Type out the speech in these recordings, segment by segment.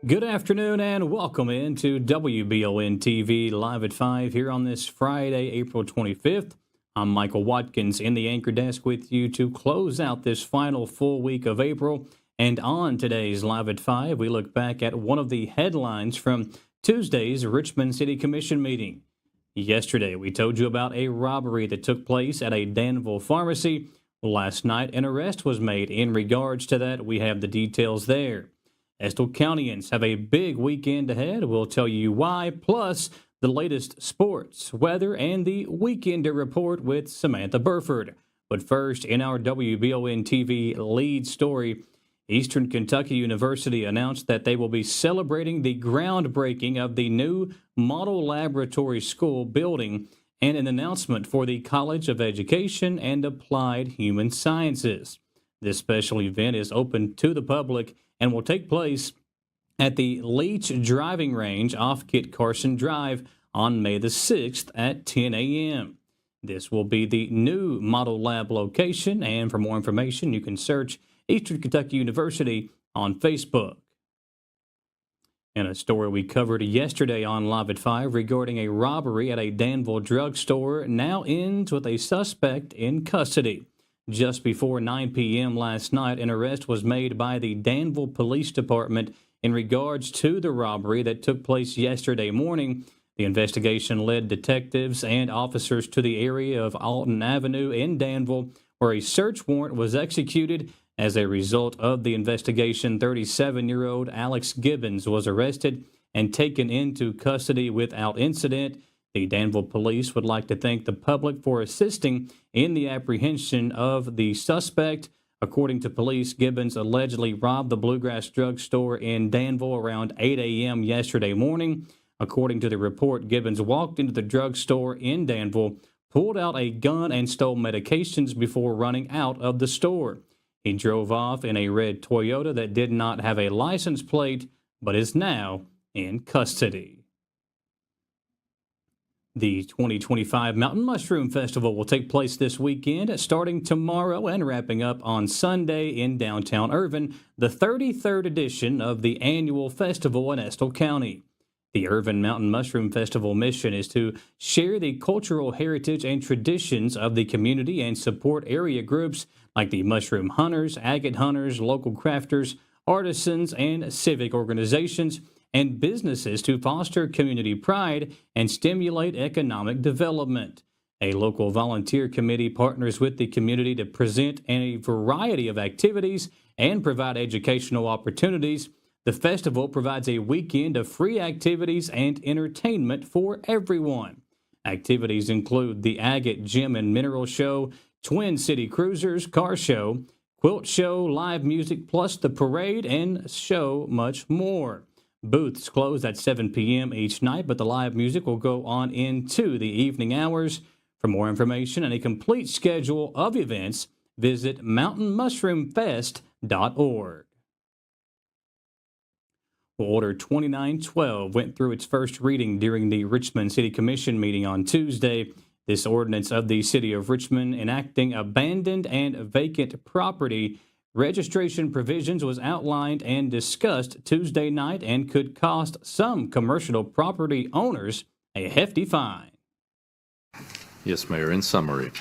Good afternoon and welcome into WBON TV Live at 5 here on this Friday, April 25th. I'm Michael Watkins in the anchor desk with you to close out this final full week of April. And on today's Live at 5, we look back at one of the headlines from Tuesday's Richmond City Commission meeting. Yesterday, we told you about a robbery that took place at a Danville pharmacy. Last night, an arrest was made in regards to that. We have the details there. Estill Countyans have a big weekend ahead. We'll tell you why, plus the latest sports, weather, and the Weekender Report with Samantha Burford. But first, in our WBON TV lead story, Eastern Kentucky University announced that they will be celebrating the groundbreaking of the new Model Laboratory School building and an announcement for the College of Education and Applied Human Sciences. This special event is open to the public and will take place at the Leach Driving Range off Kit Carson Drive on May the 6th at 10 a.m. This will be the new Model Lab location, and for more information, you can search Eastern Kentucky University on Facebook. In a story we covered yesterday on Live at 5 regarding a robbery at a Danville drugstore now ends with a suspect in custody. Just before 9 p.m. last night, an arrest was made by the Danville Police Department in regards to the robbery that took place yesterday morning. The investigation led detectives and officers to the area of Alton Avenue in Danville, where a search warrant was executed. As a result of the investigation, 37-year-old Alex Gibbons was arrested and taken into custody without incident. The Danville Police would like to thank the public for assisting in the apprehension of the suspect. According to police, Gibbons allegedly robbed the Bluegrass drugstore in Danville around 8 a.m. yesterday morning. According to the report, Gibbons walked into the drugstore in Danville, pulled out a gun, and stole medications before running out of the store. He drove off in a red Toyota that did not have a license plate, but is now in custody. The 2025 Mountain Mushroom Festival will take place this weekend, starting tomorrow and wrapping up on Sunday in downtown Irvin, the 33rd edition of the annual festival in Estill County. The Irvin Mountain Mushroom Festival mission is to share the cultural heritage and traditions of the community and support area groups like the mushroom hunters, agate hunters, local crafters, artisans, and civic organizations and businesses to foster community pride and stimulate economic development. A local volunteer committee partners with the community to present a variety of activities and provide educational opportunities. The festival provides a weekend of free activities and entertainment for everyone. Activities include the Agate Gem and Mineral Show, Twin City Cruisers, Car Show, Quilt Show, live music, plus the parade and show much more. Booths close at 7 p.m. each night, but the live music will go on into the evening hours. For more information and a complete schedule of events, visit mountainmushroomfest.org. Order 2912 went through its first reading during the Richmond City Commission meeting on Tuesday. This ordinance of the City of Richmond enacting abandoned and vacant property registration provisions was outlined and discussed Tuesday night and could cost some commercial property owners a hefty fine. Yes, Mayor. In summary,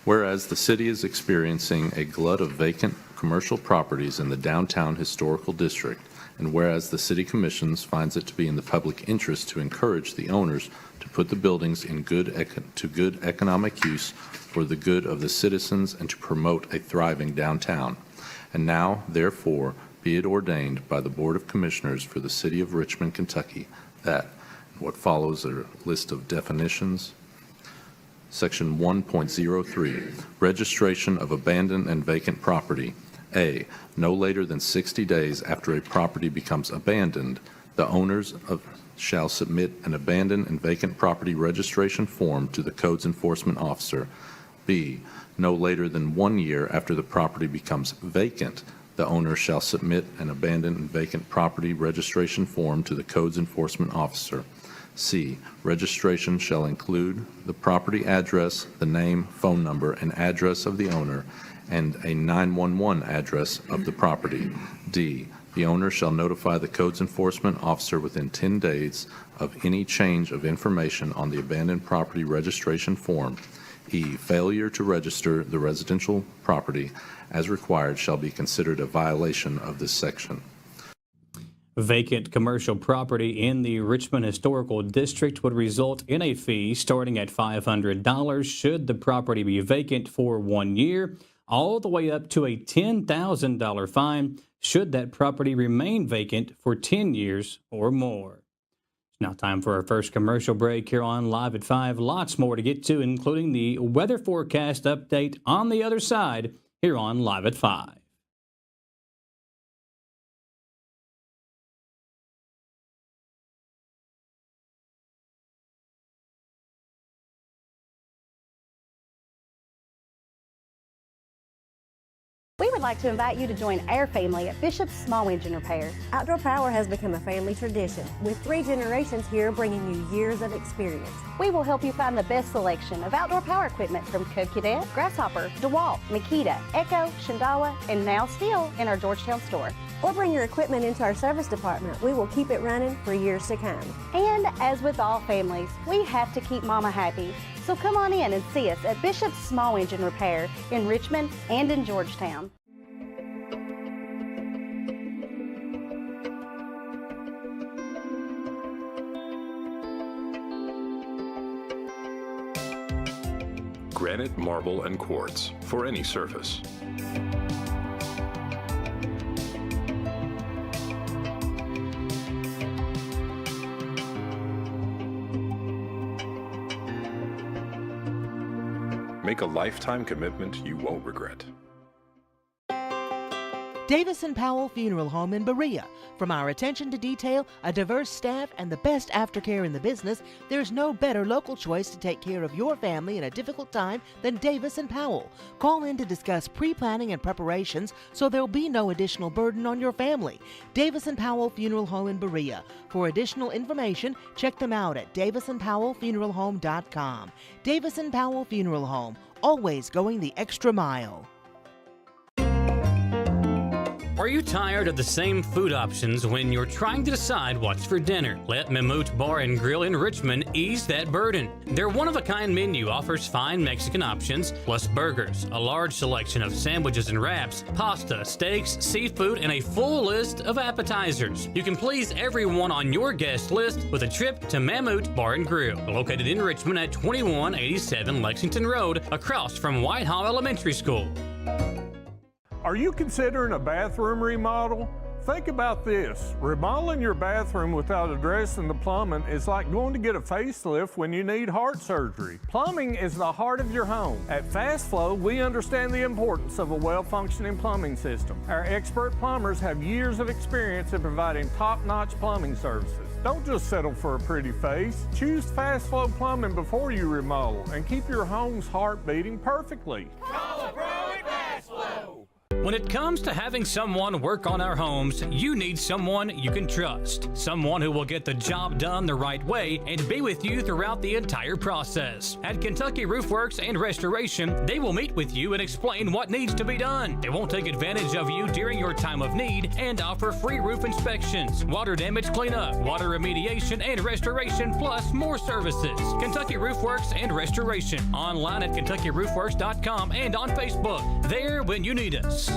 whereas the city is experiencing a glut of vacant commercial properties in the downtown historical district, and whereas the City Commission finds it to be in the public interest to encourage the owners to put the buildings in good economic use for the good of the citizens and to promote a thriving downtown. And now, therefore, be it ordained by the Board of Commissioners for the City of Richmond, Kentucky, that what follows are a list of definitions. Section 1.03, registration of abandoned and vacant property. A, no later than 60 days after a property becomes abandoned, the owners shall submit an abandoned and vacant property registration form to the Codes Enforcement Officer. B, no later than 1 year after the property becomes vacant, the owner shall submit an abandoned and vacant property registration form to the Codes Enforcement Officer. C, registration shall include the property address, the name, phone number, and address of the owner, and a 911 address of the property. D, The owner shall notify the codes enforcement officer within 10 days of any change of information on the abandoned property registration form. E, failure to register the residential property as required shall be considered a violation of this section. Vacant commercial property in the Richmond Historical District would result in a fee starting at $500 should the property be vacant for 1 year, all the way up to a $10,000 fine should that property remain vacant for 10 years or more. It's now time for our first commercial break here on Live at 5. Lots more to get to, including the weather forecast update on the other side here on Live at 5. We would like to invite you to join our family at Bishop's Small Engine Repair. Outdoor Power has become a family tradition, with 3 generations here bringing you years of experience. We will help you find the best selection of outdoor power equipment from Cub Cadet, Grasshopper, DeWalt, Makita, Echo, Shindawa, and now Steel in our Georgetown store. Or bring your equipment into our service department. We will keep it running for years to come. And as with all families, we have to keep Mama happy. So come on in and see us at Bishop's Small Engine Repair in Richmond and in Georgetown. Granite, marble, and quartz for any surface. Make a lifetime commitment you won't regret. Davis & Powell Funeral Home in Berea. From our attention to detail, a diverse staff, and the best aftercare in the business, there's no better local choice to take care of your family in a difficult time than Davis & Powell. Call in to discuss pre-planning and preparations so there'll be no additional burden on your family. Davis & Powell Funeral Home in Berea. For additional information, check them out at davisandpowellfuneralhome.com. Davis & Powell Funeral Home, always going the extra mile. Are you tired of the same food options when you're trying to decide what's for dinner? Let Mammut Bar and Grill in Richmond ease that burden. Their one-of-a-kind menu offers fine Mexican options, plus burgers, a large selection of sandwiches and wraps, pasta, steaks, seafood, and a full list of appetizers. You can please everyone on your guest list with a trip to Mammut Bar and Grill, located in Richmond at 2187 Lexington Road, across from Whitehall Elementary School. Are you considering a bathroom remodel? Think about this. Remodeling your bathroom without addressing the plumbing is like going to get a facelift when you need heart surgery. Plumbing is the heart of your home. At Fast Flow, we understand the importance of a well-functioning plumbing system. Our expert plumbers have years of experience in providing top-notch plumbing services. Don't just settle for a pretty face. Choose Fast Flow Plumbing before you remodel and keep your home's heart beating perfectly. Call a pro at Fast Flow. When it comes to having someone work on our homes, you need someone you can trust. Someone who will get the job done the right way and be with you throughout the entire process. At Kentucky Roof Works and Restoration, they will meet with you and explain what needs to be done. They won't take advantage of you during your time of need and offer free roof inspections, water damage cleanup, water remediation, and restoration, plus more services. Kentucky Roof Works and Restoration. Online at KentuckyRoofWorks.com and on Facebook. There when you need us.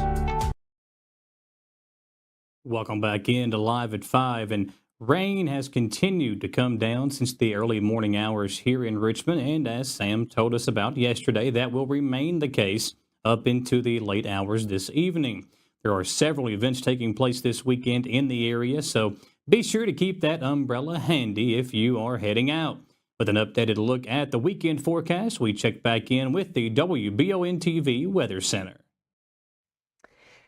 Welcome back into Live at 5, and rain has continued to come down since the early morning hours here in Richmond, and as Sam told us about yesterday, that will remain the case up into the late hours this evening. There are several events taking place this weekend in the area, so be sure to keep that umbrella handy if you are heading out. With an updated look at the weekend forecast, we check back in with the WBON-TV Weather Center.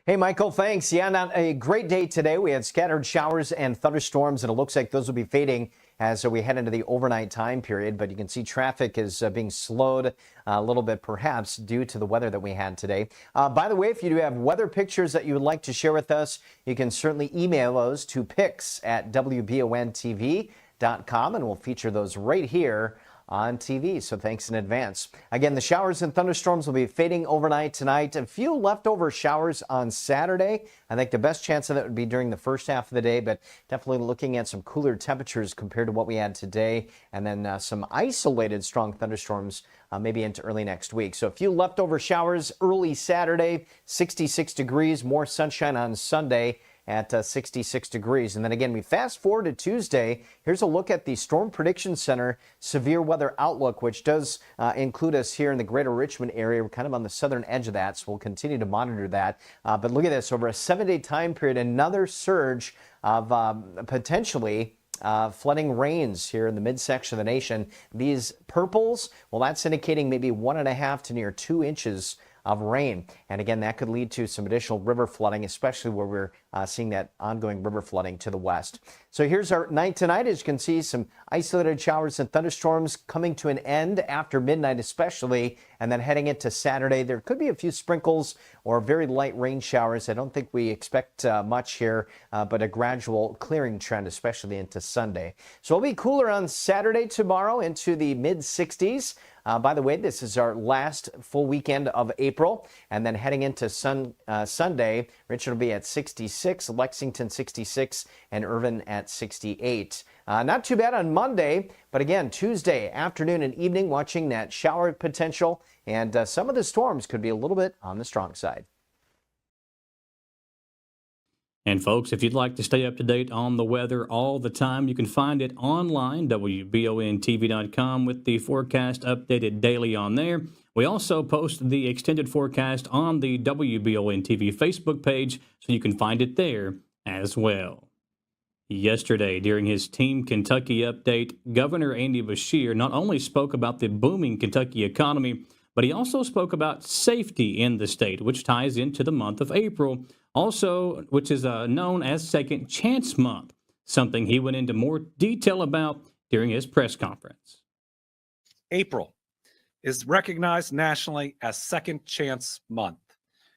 Hey, Michael, thanks. Yeah, not a great day today. We had scattered showers and thunderstorms, and it looks like those will be fading as we head into the overnight time period. But you can see traffic is being slowed a little bit, perhaps, due to the weather that we had today. By the way, if you do have weather pictures that you would like to share with us, you can certainly email those to pics@wbontv.com, and we'll feature those right here on TV. So thanks in advance. Again, the showers and thunderstorms will be fading overnight tonight. A few leftover showers on Saturday. I think the best chance of that would be during the first half of the day, but definitely looking at some cooler temperatures compared to what we had today. And then some isolated strong thunderstorms maybe into early next week. So a few leftover showers early Saturday, 66 degrees, more sunshine on Sunday at 66 degrees. And then again, we fast forward to Tuesday. Here's a look at the Storm Prediction Center severe weather outlook, which does include us here in the greater Richmond area. We're kind of on the southern edge of that, so we'll continue to monitor that. But look at this, over a 7-day time period, another surge of potentially flooding rains here in the midsection of the nation. These purples, well, that's indicating maybe 1.5 to near 2 inches of rain. And again, that could lead to some additional river flooding, especially where we're seeing that ongoing river flooding to the west. So here's our night tonight. As you can see, some isolated showers and thunderstorms coming to an end after midnight especially, and then heading into Saturday. There could be a few sprinkles or very light rain showers. I don't think we expect much here, but a gradual clearing trend, especially into Sunday. So it'll be cooler on Saturday tomorrow into the mid-60s. By the way, this is our last full weekend of April, and then heading into Sunday, Richmond will be at 66, Lexington 66, and Irvin at 68. Not too bad on Monday, but again, Tuesday afternoon and evening, watching that shower potential, and some of the storms could be a little bit on the strong side. And folks, if you'd like to stay up to date on the weather all the time, you can find it online, WBONTV.com, with the forecast updated daily on there. We also post the extended forecast on the WBON TV Facebook page, so you can find it there as well. Yesterday, during his Team Kentucky update, Governor Andy Beshear not only spoke about the booming Kentucky economy, but he also spoke about safety in the state, which ties into the month of April, also which is known as Second Chance Month, something he went into more detail about during his press conference. April is recognized nationally as Second Chance Month.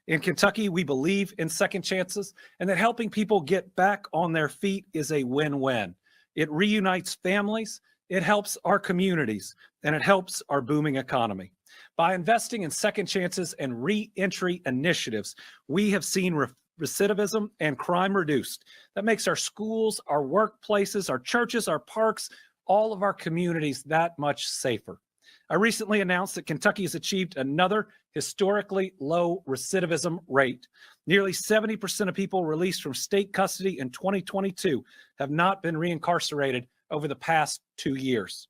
In Kentucky, we believe in second chances and that helping people get back on their feet is a win-win. It reunites families, it helps our communities, and it helps our booming economy. By investing in second chances and re-entry initiatives, we have seen recidivism and crime reduced. That makes our schools, our workplaces, our churches, our parks, all of our communities that much safer. I recently announced that Kentucky has achieved another historically low recidivism rate. Nearly 70% of people released from state custody in 2022 have not been reincarcerated over the past 2 years.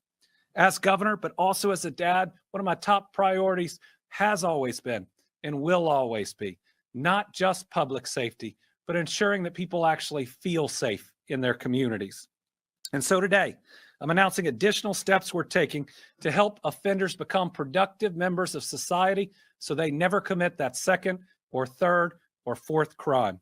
As governor, but also as a dad, one of my top priorities has always been and will always be not just public safety, but ensuring that people actually feel safe in their communities. And so today, I'm announcing additional steps we're taking to help offenders become productive members of society so they never commit that second or third or fourth crime.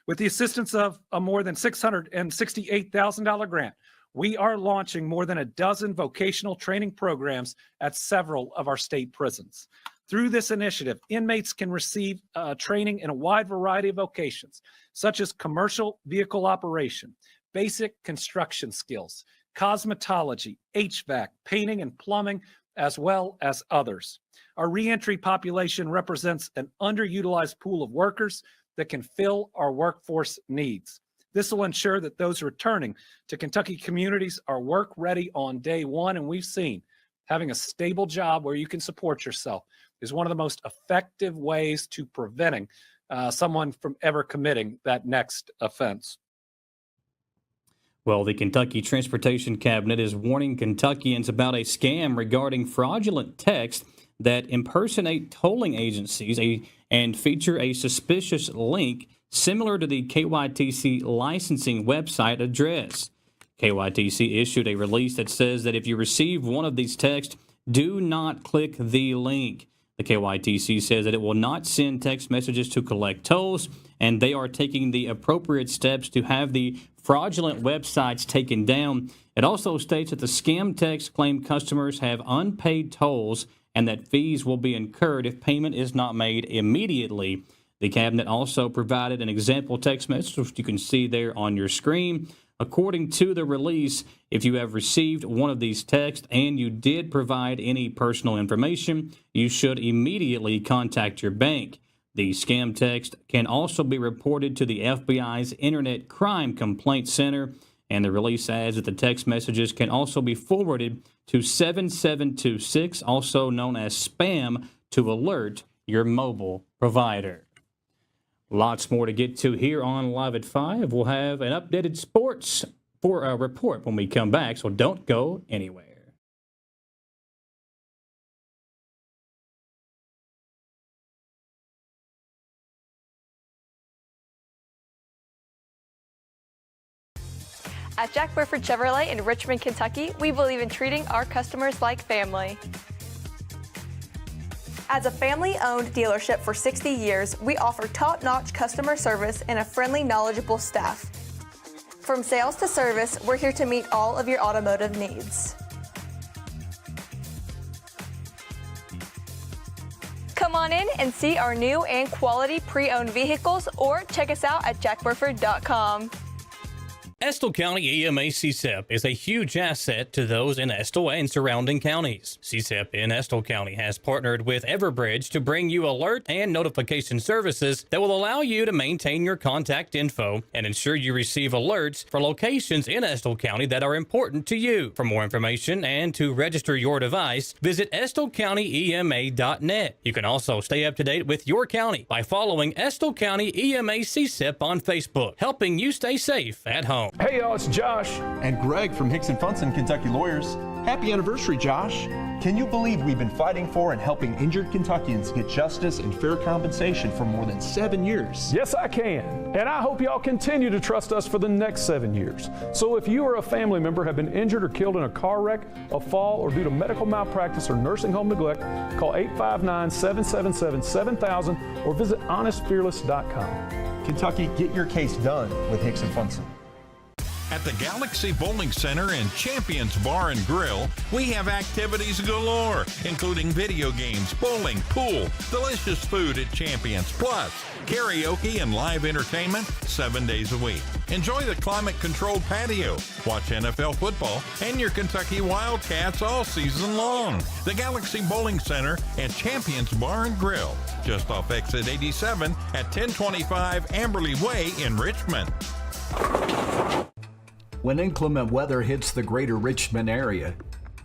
With the assistance of a more than $668,000 grant, we are launching more than a dozen vocational training programs at several of our state prisons. Through this initiative, inmates can receive training in a wide variety of vocations, such as commercial vehicle operation, basic construction skills, cosmetology, HVAC, painting and plumbing, as well as others. Our reentry population represents an underutilized pool of workers that can fill our workforce needs. This will ensure that those returning to Kentucky communities are work ready on day one, and we've seen having a stable job where you can support yourself is one of the most effective ways to preventing someone from ever committing that next offense. Well, the Kentucky Transportation Cabinet is warning Kentuckians about a scam regarding fraudulent texts that impersonate tolling agencies and feature a suspicious link similar to the KYTC licensing website address. KYTC issued a release that says that if you receive one of these texts, do not click the link. The KYTC says that it will not send text messages to collect tolls, and they are taking the appropriate steps to have the fraudulent websites taken down. It also states that the scam texts claim customers have unpaid tolls and that fees will be incurred if payment is not made immediately. The cabinet also provided an example text message, which you can see there on your screen, According to the release, if you have received one of these texts and you did provide any personal information, you should immediately contact your bank. The scam text can also be reported to the FBI's Internet Crime Complaint Center, and the release adds that the text messages can also be forwarded to 7726, also known as spam, to alert your mobile provider. Lots more to get to here on Live at 5. We'll have an updated sports report when we come back, so don't go anywhere. At Jack Burford Chevrolet in Richmond, Kentucky, we believe in treating our customers like family. As a family-owned dealership for 60 years, we offer top-notch customer service and a friendly, knowledgeable staff. From sales to service, we're here to meet all of your automotive needs. Come on in and see our new and quality pre-owned vehicles, or check us out at jackburford.com. Estill County EMA CSEP is a huge asset to those in Estill and surrounding counties. CSEP in Estill County has partnered with Everbridge to bring you alert and notification services that will allow you to maintain your contact info and ensure you receive alerts for locations in Estill County that are important to you. For more information and to register your device, visit EstillCountyEMA.net. You can also stay up to date with your county by following Estill County EMA CSEP on Facebook, helping you stay safe at home. Hey y'all, it's Josh and Greg from Hicks & Funson, Kentucky Lawyers. Happy anniversary, Josh. Can you believe we've been fighting for and helping injured Kentuckians get justice and fair compensation for more than 7 years? Yes, I can. And I hope y'all continue to trust us for the next 7 years. So if you or a family member have been injured or killed in a car wreck, a fall, or due to medical malpractice or nursing home neglect, call 859-777-7000 or visit honestfearless.com. Kentucky, get your case done with Hicks & Funson. At the Galaxy Bowling Center and Champions Bar and Grill, we have activities galore, including video games, bowling, pool, delicious food at Champions, plus karaoke and live entertainment 7 days a week. Enjoy the climate-controlled patio, watch NFL football, and your Kentucky Wildcats all season long. The Galaxy Bowling Center and Champions Bar and Grill, just off exit 87 at 1025 Amberley Way in Richmond. When inclement weather hits the greater Richmond area,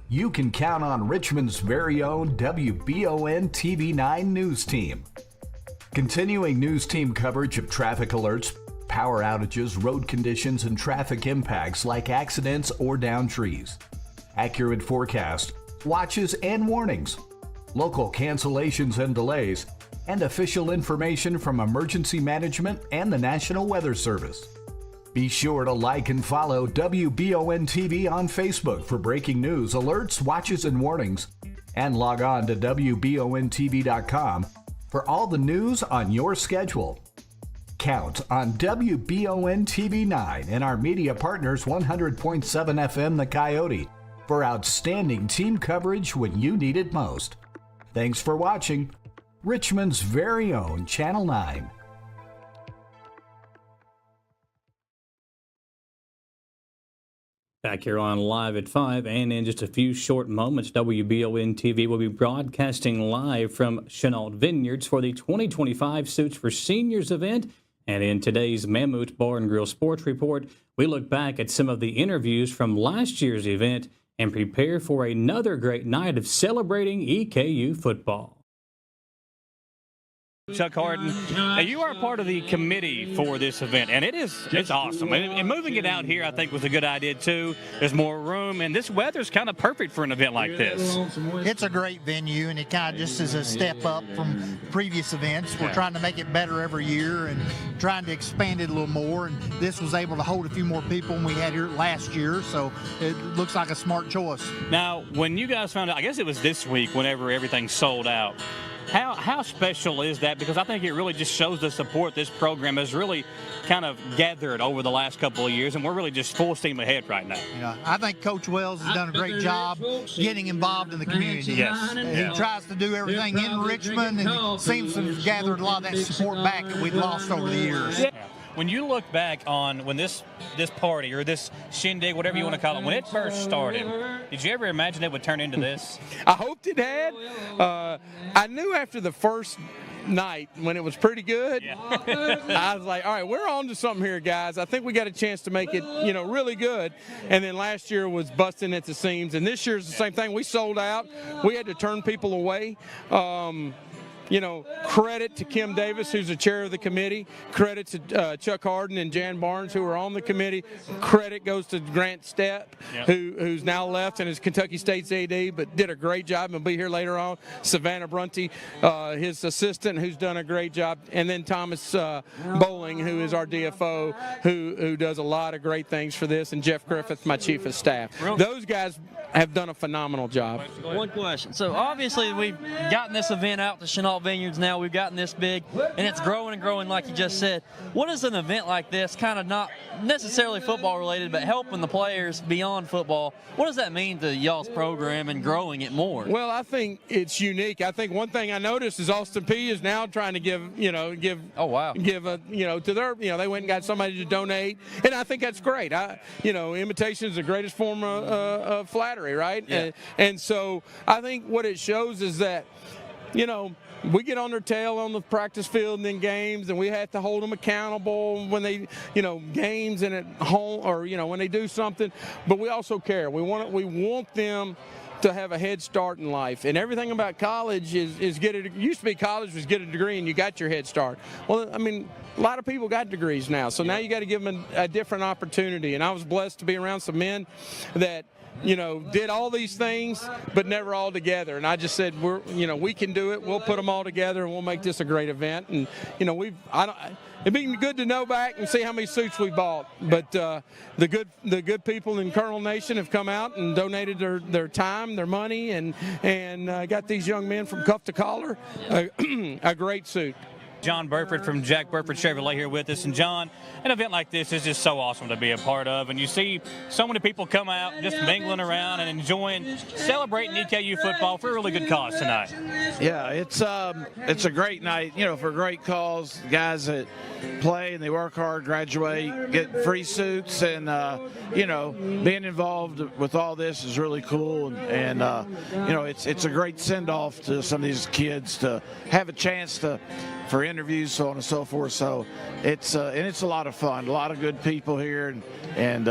you can count on Richmond's very own WBON TV9 news team. Continuing news team coverage of traffic alerts, power outages, road conditions, and traffic impacts like accidents or downed trees. Accurate forecast, watches and warnings, local cancellations and delays, and official information from emergency management and the National Weather Service. Be sure to like and follow WBON TV on Facebook for breaking news, alerts, watches, and warnings. And log on to WBONTV.com for all the news on your schedule. Count on WBON TV9 and our media partners 100.7 FM The Coyote for outstanding team coverage when you need it most. Thanks for watching Richmond's very own Channel 9. Back here on Live at 5, and in just a few short moments, WBON TV will be broadcasting live from Chenault Vineyards for the 2025 Suits for Seniors event. And in today's Mammoth Bar and Grill Sports Report, we look back at some of the interviews from last year's event and prepare for another great night of celebrating EKU football. Chuck Harden, now you are part of the committee for this event, and it's awesome. And moving it out here, I think, was a good idea, too. There's more room, and this weather's kind of perfect for an event like this. It's a great venue, and it kind of just is a step up from previous events. We're trying to make it better every year and trying to expand it a little more, and this was able to hold a few more people than we had here last year, so it looks like a smart choice. Now, when you guys found out, I guess it was this week whenever everything sold out, how special is that? Because I think it really just shows the support this program has really kind of gathered over the last couple of years, and we're really just full steam ahead right now. Yeah, I think Coach Wells has done a great job getting involved in the community. Yes. He tries to do everything in Richmond, and seems to have gathered a lot of that support back that we've lost over the years. Yeah. when you look back on when this party or this shindig, whatever you want to call it, when it first started, did you ever imagine it would turn into this? I hoped it had. I knew after the first night when it was pretty good, I was like, all right, we're on to something here, guys. I think we got a chance to make it, really good. And then last year was busting at the seams, and this year's the same thing. We sold out. We had to turn people away. Credit to Kim Davis, who's the chair of the committee. Credit to Chuck Harden and Jan Barnes, who are on the committee. Credit goes to Grant Stepp, who's now left and is Kentucky State's AD, but did a great job and will be here later on. Savannah Brunty, his assistant, who's done a great job. And then Thomas Bowling, who is our DFO, who does a lot of great things for this. And Jeff Griffith, my chief of staff. Those guys have done a phenomenal job. One question. So obviously we've gotten this event out to Chenault Vineyards now. We've gotten this big, and it's growing and growing like you just said. What is an event like this, kind of not necessarily football related, but helping the players beyond football, what does that mean to y'all's program and growing it more? Well, I think it's unique. I think one thing I noticed is Austin Peay is now trying to give to their, they went and got somebody to donate, and I think that's great. Imitation is the greatest form of flattery, right? Yeah. And so I think what it shows is that, we get on their tail on the practice field and in games, and we have to hold them accountable when they, games and at home, or when they do something. But we also care. We want them to have a head start in life, and everything about college is get it. Used to be college was get a degree and you got your head start. Well, a lot of people got degrees now, so now you got to give them a different opportunity. And I was blessed to be around some men that did all these things, but never all together. And I just said, we can do it. We'll put them all together, and we'll make this a great event. And it'd be good to know back and see how many suits we bought. But the good people in Colonel Nation have come out and donated their time, their money, and got these young men from cuff to collar a great suit. John Burford from Jack Burford Chevrolet here with us. And John, an event like this is just so awesome to be a part of. And you see so many people come out just mingling around and enjoying, celebrating EKU football for a really good cause tonight. Yeah, it's a great night, for a great cause. Guys that play and they work hard, graduate, get free suits, and, being involved with all this is really cool. And it's a great send-off to some of these kids to have a chance for interviews, so on and so forth. So it's a lot of fun, a lot of good people here, and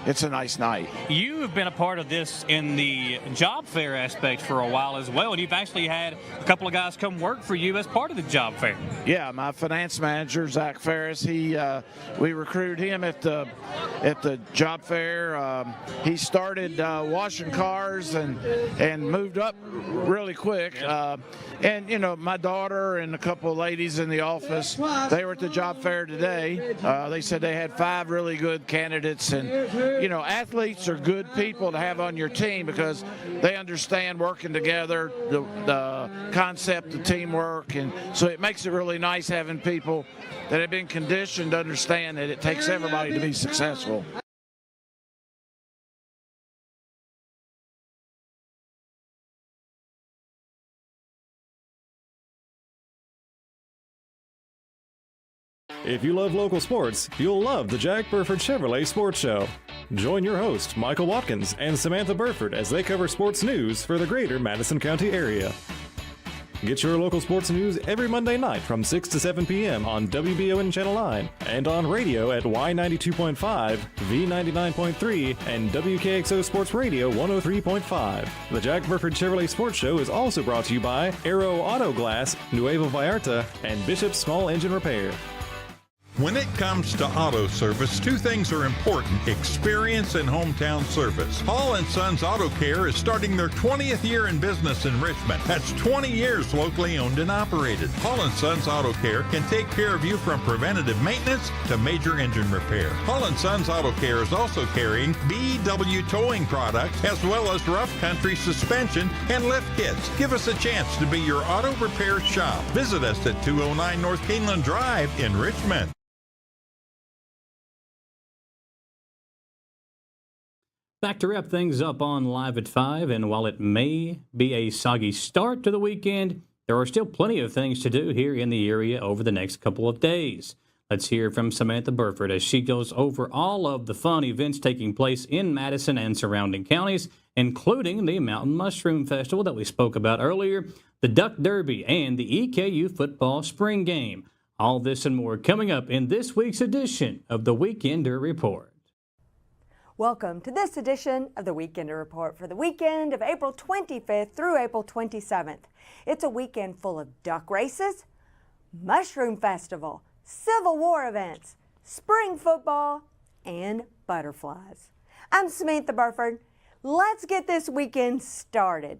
it's a nice night. You have been a part of this in the job fair aspect for a while as well, and you've actually had a couple of guys come work for you as part of the job fair. Yeah, my finance manager, Zach Ferris, we recruited him at the job fair. He started washing cars and moved up really quick. And my daughter and a couple of ladies in the office, they were at the job fair today. They said they had 5 really good candidates, and athletes are good people to have on your team because they understand working together, the concept of teamwork, and so it makes it really nice having people that have been conditioned to understand that it takes everybody to be successful. If you love local sports, you'll love the Jack Burford Chevrolet Sports Show. Join your host, Michael Watkins, and Samantha Burford as they cover sports news for the greater Madison County area. Get your local sports news every Monday night from 6 to 7 p.m. on WBON Channel 9 and on radio at Y92.5, V99.3, and WKXO Sports Radio 103.5. The Jack Burford Chevrolet Sports Show is also brought to you by Aero Auto Glass, Nuevo Vallarta, and Bishop's Small Engine Repair. When it comes to auto service, 2 things are important: experience and hometown service. Hall & Sons Auto Care is starting their 20th year in business in Richmond. That's 20 years locally owned and operated. Hall & Sons Auto Care can take care of you from preventative maintenance to major engine repair. Hall & Sons Auto Care is also carrying BW towing products as well as rough country suspension and lift kits. Give us a chance to be your auto repair shop. Visit us at 209 North Keeneland Drive in Richmond. Back to wrap things up on Live at 5, and while it may be a soggy start to the weekend, there are still plenty of things to do here in the area over the next couple of days. Let's hear from Samantha Burford as she goes over all of the fun events taking place in Madison and surrounding counties, including the Mountain Mushroom Festival that we spoke about earlier, the Duck Derby, and the EKU football spring game. All this and more coming up in this week's edition of the Weekender Report. Welcome to this edition of the Weekender Report for the weekend of April 25th through April 27th. It's a weekend full of duck races, mushroom festival, Civil War events, spring football, and butterflies. I'm Samantha Burford. Let's get this weekend started.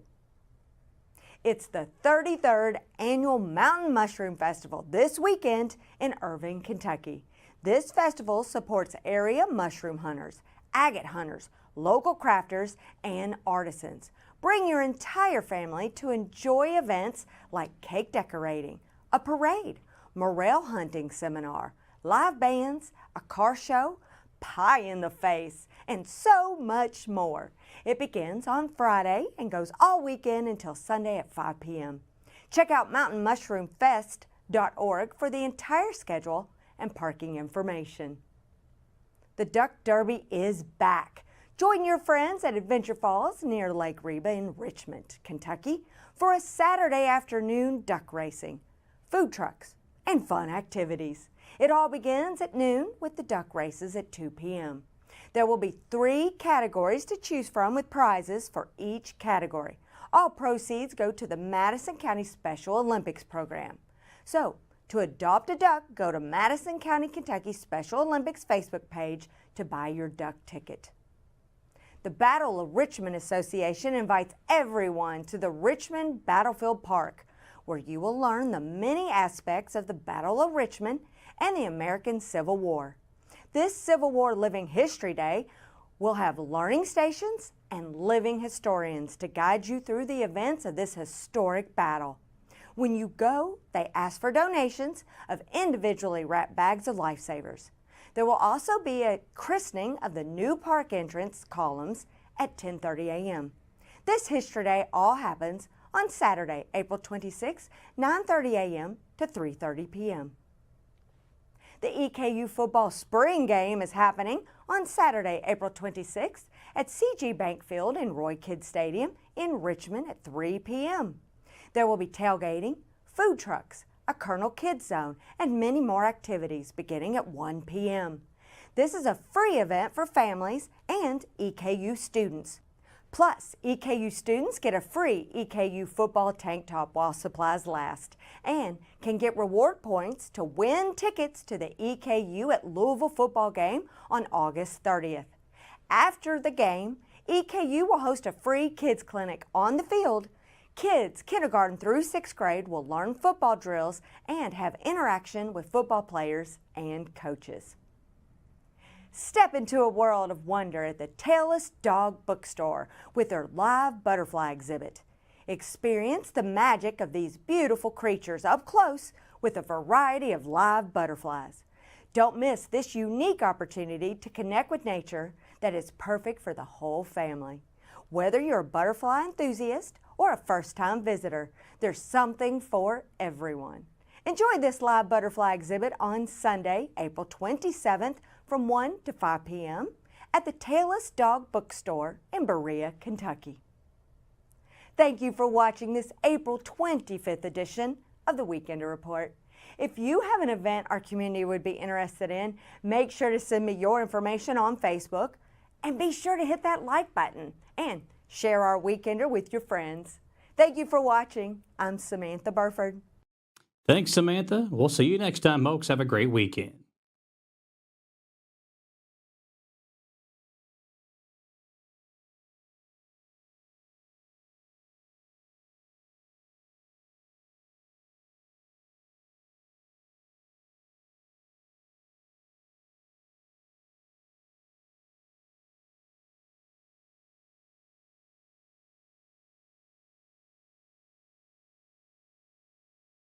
It's the 33rd Annual Mountain Mushroom Festival this weekend in Irving, Kentucky. This festival supports area mushroom hunters, agate hunters, local crafters, and artisans. Bring your entire family to enjoy events like cake decorating, a parade, morel hunting seminar, live bands, a car show, pie in the face, and so much more. It begins on Friday and goes all weekend until Sunday at 5 p.m. Check out mountainmushroomfest.org for the entire schedule and parking information. The Duck Derby is back. Join your friends at Adventure Falls near Lake Reba in Richmond, Kentucky for a Saturday afternoon duck racing, food trucks, and fun activities. It all begins at noon with the duck races at 2 p.m. There will be 3 categories to choose from with prizes for each category. All proceeds go to the Madison County Special Olympics program. So, to adopt a duck, go to Madison County, Kentucky Special Olympics Facebook page to buy your duck ticket. The Battle of Richmond Association invites everyone to the Richmond Battlefield Park, where you will learn the many aspects of the Battle of Richmond and the American Civil War. This Civil War Living History Day will have learning stations and living historians to guide you through the events of this historic battle. When you go, they ask for donations of individually wrapped bags of lifesavers. There will also be a christening of the new park entrance columns at 10:30 a.m. This History Day all happens on Saturday, April 26, 9:30 a.m. to 3:30 p.m. The EKU football spring game is happening on Saturday, April 26th at CG Bank Field in Roy Kidd Stadium in Richmond at 3 p.m. There will be tailgating, food trucks, a Colonel Kids Zone, and many more activities beginning at 1 p.m. This is a free event for families and EKU students. Plus, EKU students get a free EKU football tank top while supplies last and can get reward points to win tickets to the EKU at Louisville football game on August 30th. After the game, EKU will host a free kids clinic on the field. Kids kindergarten through 6th grade will learn football drills and have interaction with football players and coaches. Step into a world of wonder at the Tailless Dog Bookstore with their live butterfly exhibit. Experience the magic of these beautiful creatures up close with a variety of live butterflies. Don't miss this unique opportunity to connect with nature that is perfect for the whole family. Whether you're a butterfly enthusiast or a first-time visitor, there's something for everyone. Enjoy this live butterfly exhibit on Sunday, April 27th from 1 to 5 p.m. at the Tailless Dog Bookstore in Berea, Kentucky. Thank you for watching this April 25th edition of the Weekender Report. If you have an event our community would be interested in, make sure to send me your information on Facebook and be sure to hit that like button and share our Weekender with your friends. Thank you for watching. I'm Samantha Burford. Thanks, Samantha. We'll see you next time, folks. Have a great weekend.